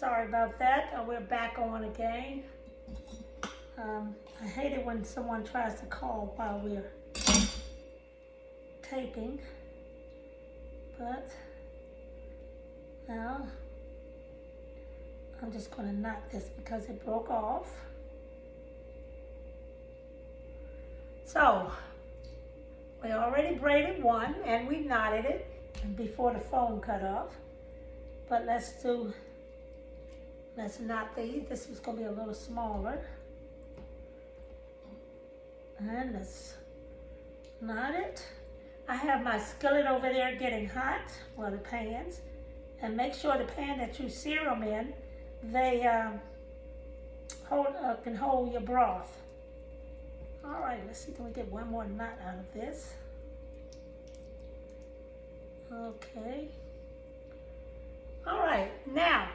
sorry about that. We're back on again. I hate it when someone tries to call while we're taping, but now I'm just going to knot this because it broke off. So we already braided one and we knotted it before the phone cut off. But let's knot these. This is going to be a little smaller. And let's knot it. I have my skillet over there getting hot, well, the pans. And make sure the pan that you sear them in, they can hold your broth. All right, let's see, can we get one more knot out of this? Okay. All right, now,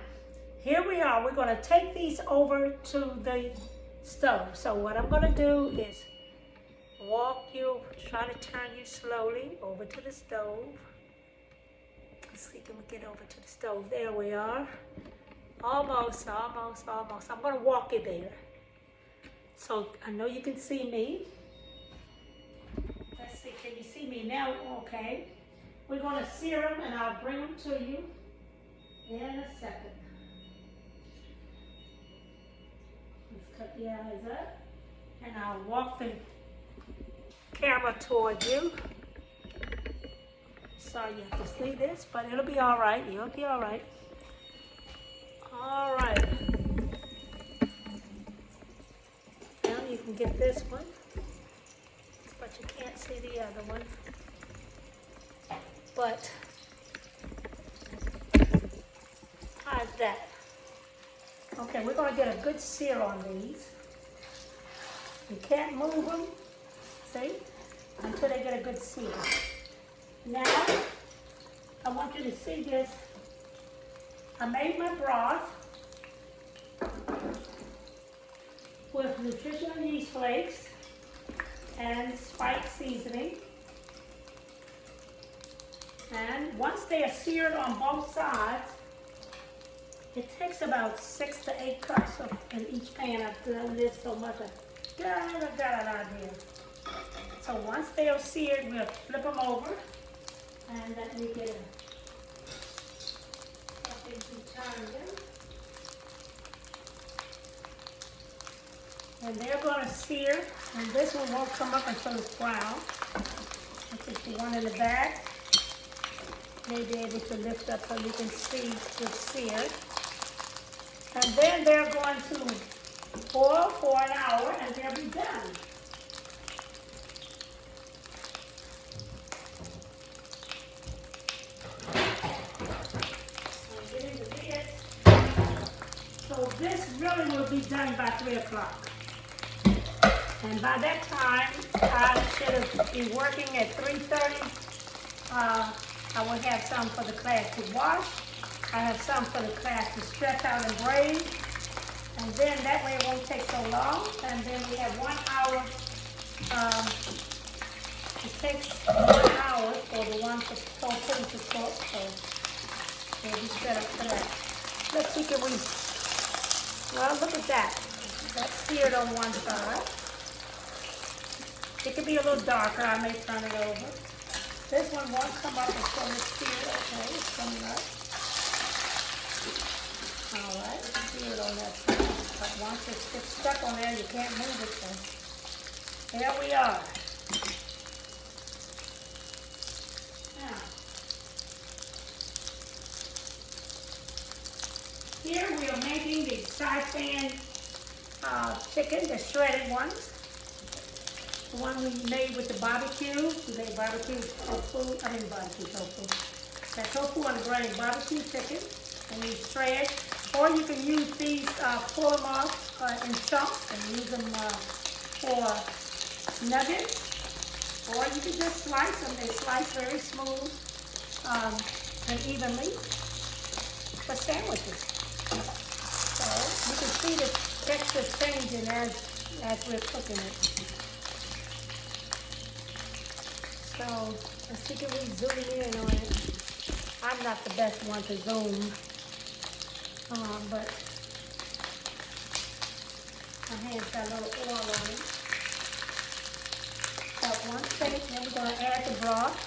here we are. We're gonna take these over to the stove. So what I'm gonna do is try to turn you slowly over to the stove. Let's see, can we get over to the stove? There we are. Almost. I'm gonna walk you there. So I know you can see me. Let's see, can you see me now? Okay. We're gonna sear them and I'll bring them to you in a second. Let's cut the eyes up and I'll walk the camera towards you. Sorry you have to see this, but it'll be all right. You'll be all right. All right. Now you can get this one, but you can't see the other one. But how's that? Okay, we're going to get a good sear on these. You can't move them, see, until they get a good sear. Now, I want you to see this. I made my broth with nutritional yeast flakes and spice seasoning. And once they are seared on both sides, it takes about 6 to 8 cups in each pan. I've done this so much, I've got an idea. So once they are seared, we'll flip them over and let me get something to turn them. And they're going to sear, and this one won't come up until it's brown. This is the one in the back. May be able to lift up so you can see it's seared. And then they're going to boil for an hour and they'll be done. So get into this. So this really will be done by 3 o'clock. And by that time, I should be working at 3:30. I will have some for the class to wash. I have some for the class to stretch out and braid. And then that way it won't take so long. And then we have 1 hour. It takes 1 hour for the one to put into cook. So we'll be set up for that. Let's see, can we, well, look at that. That's seared on one side. It could be a little darker. I may turn it over. This one won't come up until it's seared. Okay, it's coming up. All right, it's seared on that side. But once it's stuck on there, you can't move it. So there we are. Now, here we are making the Seitan chicken, the shredded ones. The one we made with the barbecue. We made barbecue tofu. I mean barbecue tofu. That tofu on the grain barbecue chicken. And you shred. Or you can use these, pull them off in chunks and use them for nuggets. Or you can just slice them. They slice very smooth and evenly for sandwiches. So you can see the texture changing as we're cooking it. So let's see, can we zoom in on it? I'm not the best one to zoom. But my hands got a little oil on it. About 1 steak, then we're going to add the broth.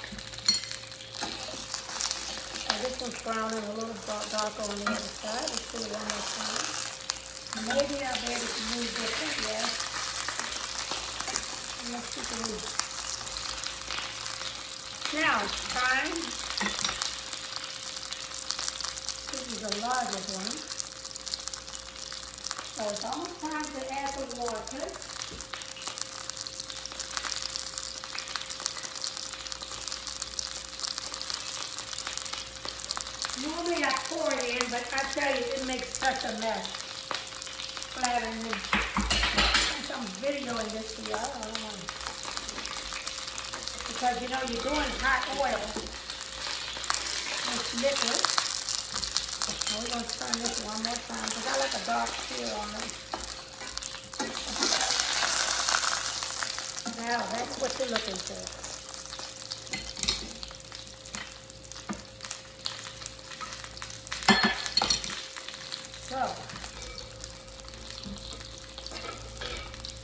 So this one's browning a little darker on the other side. Let's do it one more time. Maybe I'll be able to move this one, yes. Let's see the move. Now it's time. This is the largest one. So it's almost time to add the water. Normally I pour it in, but I tell you, it makes such a mess. Flattering me. I'm videoing this for y'all. I don't know. Because you know you're doing hot oil. It's liquid. So we're going to turn this one more time because I like a dark sear on it. Now that's what you're looking for. So,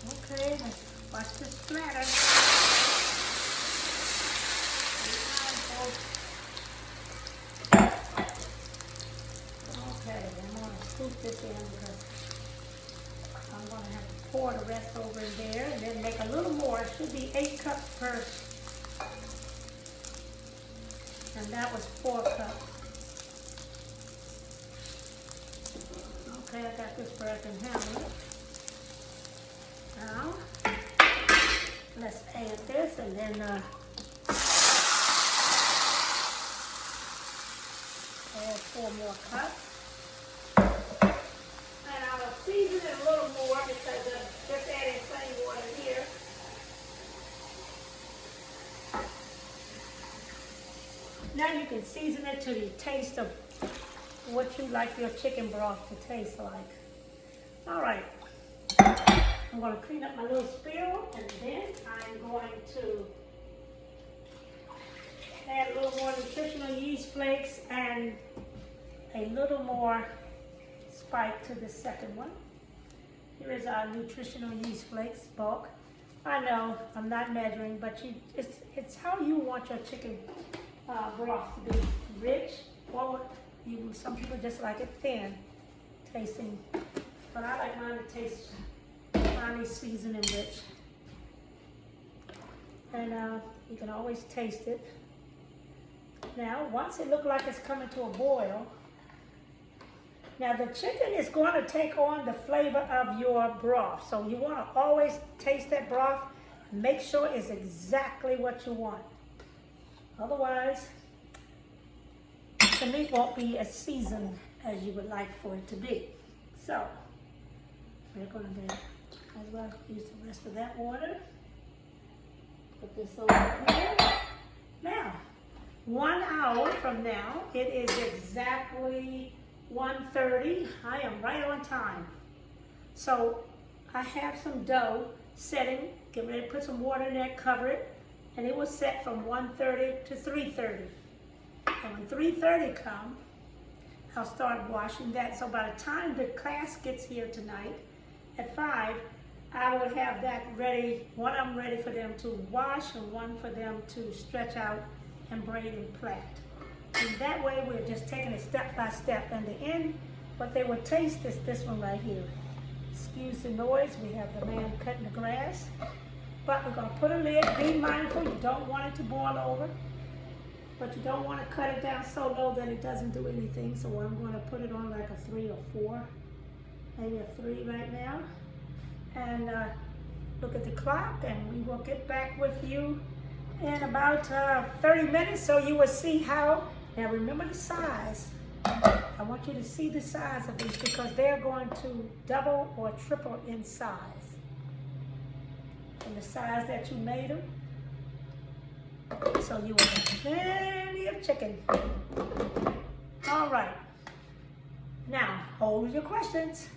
okay, let's watch this splatter. Okay, I'm going to scoop this in because I'm going to have to pour the rest over in there and then make a little more. It should be 8 cups per, and that was 4 cups. Okay, I got this where I can handle it. Now, let's add this and then add 4 more cups. And I will season it a little more because I'm just adding plain water here. Now you can season it to the taste of what you like your chicken broth to taste like. All right. I'm going to clean up my little spill and then I'm going to add a little more nutritional yeast flakes and a little more spike to the second one. Here is our nutritional yeast flakes bulk. I know I'm not measuring, but it's how you want your chicken broth to be rich, or some people just like it thin tasting, but I like mine to taste finely seasoned and rich. And you can always taste it. Now, once it looks like it's coming to a boil, now the chicken is going to take on the flavor of your broth. So you want to always taste that broth. Make sure it's exactly what you want. Otherwise, the meat won't be as seasoned as you would like for it to be. So, we're going to then as well use the rest of that water. Put this over here. Now, 1 hour from now, it is exactly 1:30. I am right on time. So, I have some dough setting. Get ready to put some water in there, cover it, and it will set from 1:30 to 3:30. And when 3:30 comes, I'll start washing that. So by the time the class gets here tonight at 5, I will have that ready. One of them ready for them to wash and one for them to stretch out and braid and plait. And that way we're just taking it step by step. And the end, what they will taste is this one right here. Excuse the noise, we have the man cutting the grass. But we're gonna put a lid, be mindful, you don't want it to boil over. But you don't want to cut it down so low that it doesn't do anything. So I'm going to put it on like a 3 or 4, maybe a 3 right now. And look at the clock, and we will get back with you in about 30 minutes so you will see how. Now remember the size. I want you to see the size of these because they're going to double or triple in size from the size that you made them. So you will have plenty of chicken. All right. Now, hold your questions.